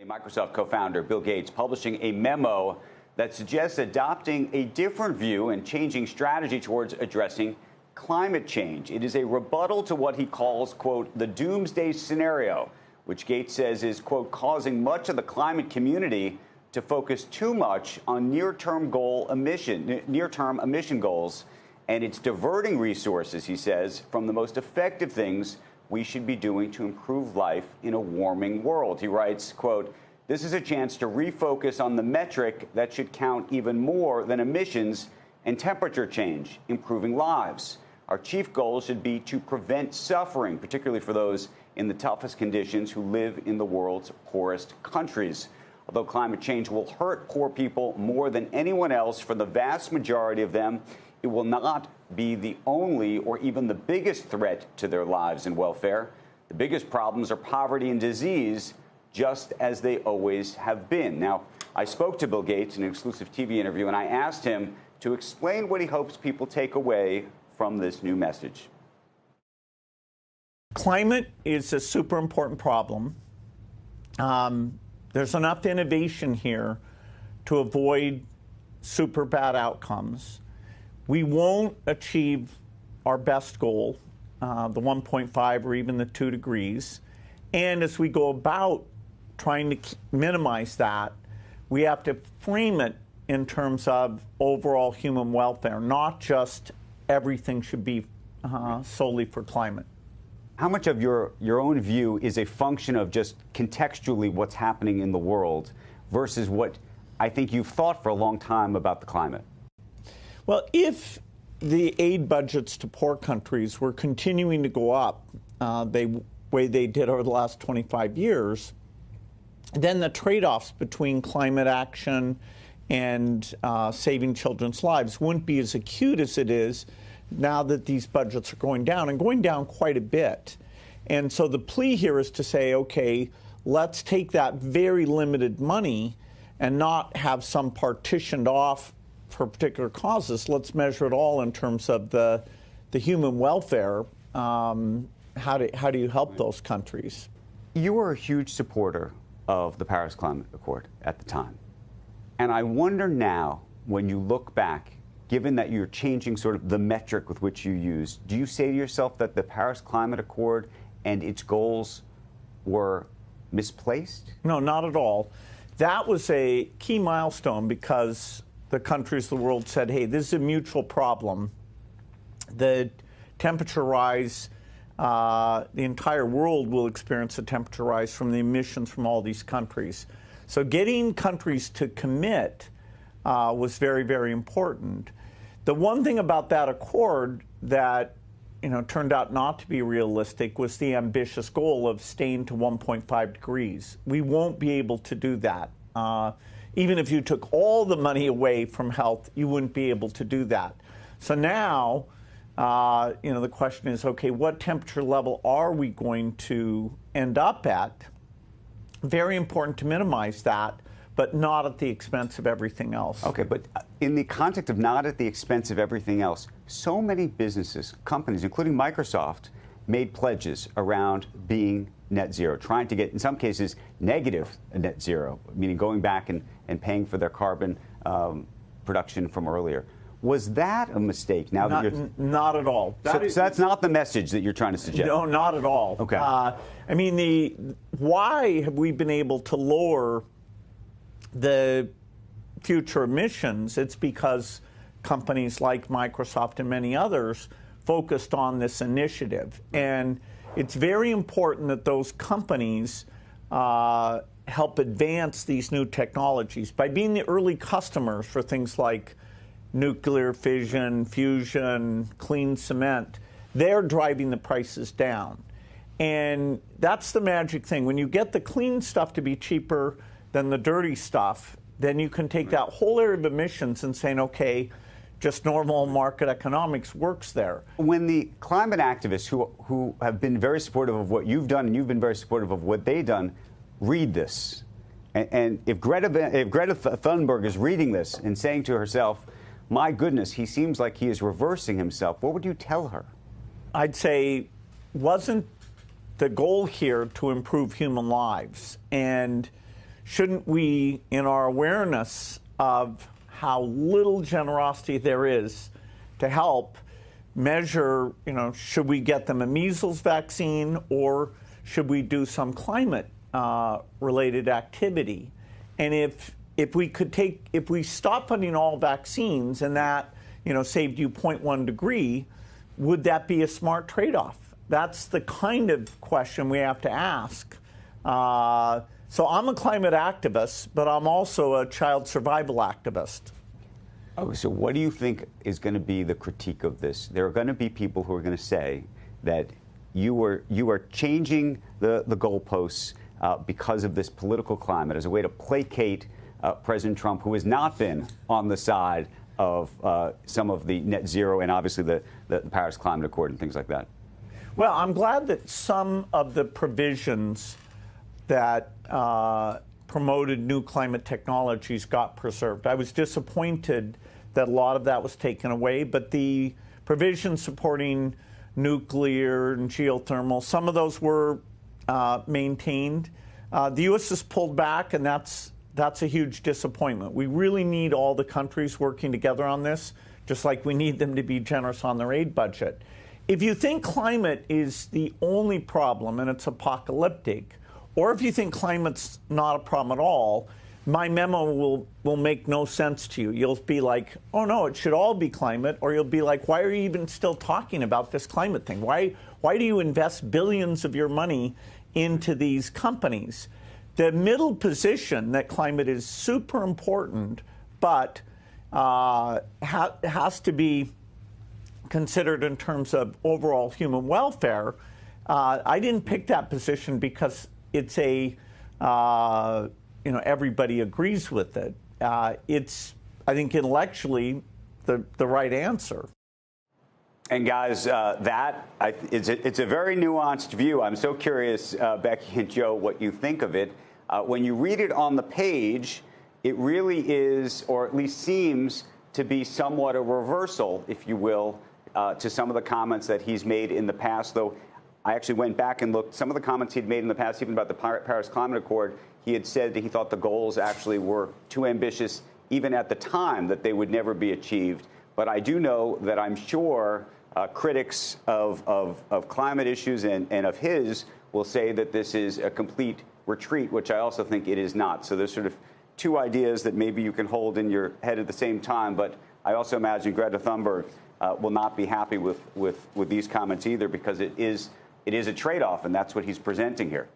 Microsoft co-founder Bill Gates publishing a memo that suggests adopting a different view and changing strategy towards addressing climate change. It is a rebuttal to what he calls, quote, the doomsday scenario, which Gates says is, quote, causing much of the climate community to focus too much on near-term emission goals, and it's diverting resources, he says, from the most effective things we should be doing to improve life in a warming world. He writes, quote, this is a chance to refocus on the metric that should count even more than emissions and temperature change, improving lives. Our chief goal should be to prevent suffering, particularly for those in the toughest conditions who live in the world's poorest countries. Although climate change will hurt poor people more than anyone else, for the vast majority of them, it will not be the only or even the biggest threat to their lives and welfare. The biggest problems are poverty and disease, just as they always have been. Now, I spoke to Bill Gates in an exclusive TV interview, and I asked him to explain what he hopes people take away from this new message. Climate is a super important problem. There's enough innovation here to avoid super bad outcomes. We won't achieve our best goal, the 1.5 or even the 2 degrees. And as we go about trying to minimize that, we have to frame it in terms of overall human welfare, not just everything should be solely for climate. How much of your own view is a function of just contextually what's happening in the world versus what I think you've thought for a long time about the climate? Well, if the aid budgets to poor countries were continuing to go up the way they did over the last 25 years, then the trade-offs between climate action and saving children's lives wouldn't be as acute as it is now that these budgets are going down, and going down quite a bit. And so the plea here is to say, okay, let's take that very limited money and not have some partitioned off for particular causes. Let's measure it all in terms of the human welfare. How do you help those countries? You were a huge supporter of the Paris Climate Accord at the time. And I wonder now, when you look back, given that you're changing sort of the metric with which you use, do you say to yourself that the Paris Climate Accord and its goals were misplaced? No, not at all. That was a key milestone because the countries of the world said, hey, this is a mutual problem. The temperature rise, the entire world will experience a temperature rise from the emissions from all these countries. So getting countries to commit was very, very important. The one thing about that accord that turned out not to be realistic was the ambitious goal of staying to 1.5 degrees. We won't be able to do that. Even if you took all the money away from health, you wouldn't be able to do that. So now, the question is, okay, what temperature level are we going to end up at? Very important to minimize that, but not at the expense of everything else. Okay, but in the context of not at the expense of everything else, so many businesses, companies, including Microsoft, made pledges around being net zero, trying to get, in some cases, negative net zero, meaning going back and paying for their carbon production from earlier. Was that a mistake? Now that you're not at all. So that's not the message that you're trying to suggest. No, not at all. Okay. I mean, why have we been able to lower the future emissions? It's because companies like Microsoft and many others focused on this initiative. And it's very important that those companies help advance these new technologies by being the early customers for things like nuclear fission, fusion, clean cement. They're driving the prices down. And that's the magic thing. When you get the clean stuff to be cheaper than the dirty stuff, then you can take that whole area of emissions and saying, okay, just normal market economics works there. When the climate activists who have been very supportive of what you've done and you've been very supportive of what they've done read this, and if Greta Thunberg is reading this and saying to herself, my goodness, he seems like he is reversing himself, what would you tell her? I'd say, wasn't the goal here to improve human lives? And shouldn't we, in our awareness of how little generosity there is to help, measure, should we get them a measles vaccine, or should we do some climate related activity? And if we stop funding all vaccines and that saved you 0.1 degree, would that be a smart trade-off? That's the kind of question we have to ask. So I'm a climate activist, but I'm also a child survival activist. Oh, so what do you think is going to be the critique of this? There are going to be people who are going to say that you are changing the goalposts because of this political climate as a way to placate President Trump, who has not been on the side of some of the net zero and obviously the Paris Climate Accord and things like that. Well, I'm glad that some of the provisions that promoted new climate technologies got preserved. I was disappointed that a lot of that was taken away, but the provisions supporting nuclear and geothermal, some of those were maintained. The U.S. has pulled back, and that's a huge disappointment. We really need all the countries working together on this, just like we need them to be generous on their aid budget. If you think climate is the only problem and it's apocalyptic, or if you think climate's not a problem at all, my memo will make no sense to you. You'll be like, oh no, it should all be climate, or you'll be like, why are you even still talking about this climate thing? Why do you invest billions of your money into these companies? The middle position, that climate is super important, but has to be considered in terms of overall human welfare. I didn't pick that position because it's everybody agrees with it. It's, I think, intellectually the right answer. And guys, it's a very nuanced view. I'm so curious, Becky and Joe, what you think of it. When you read it on the page, it really is, or at least seems to be somewhat a reversal, if you will, to some of the comments that he's made in the past, though. I actually went back and looked. Some of the comments he'd made in the past, even about the Paris Climate Accord, he had said that he thought the goals actually were too ambitious, even at the time, that they would never be achieved. But I do know that I'm sure critics of climate issues and of his will say that this is a complete retreat, which I also think it is not. So there's sort of two ideas that maybe you can hold in your head at the same time. But I also imagine Greta Thunberg will not be happy with these comments either, because it is a trade-off, and that's what he's presenting here.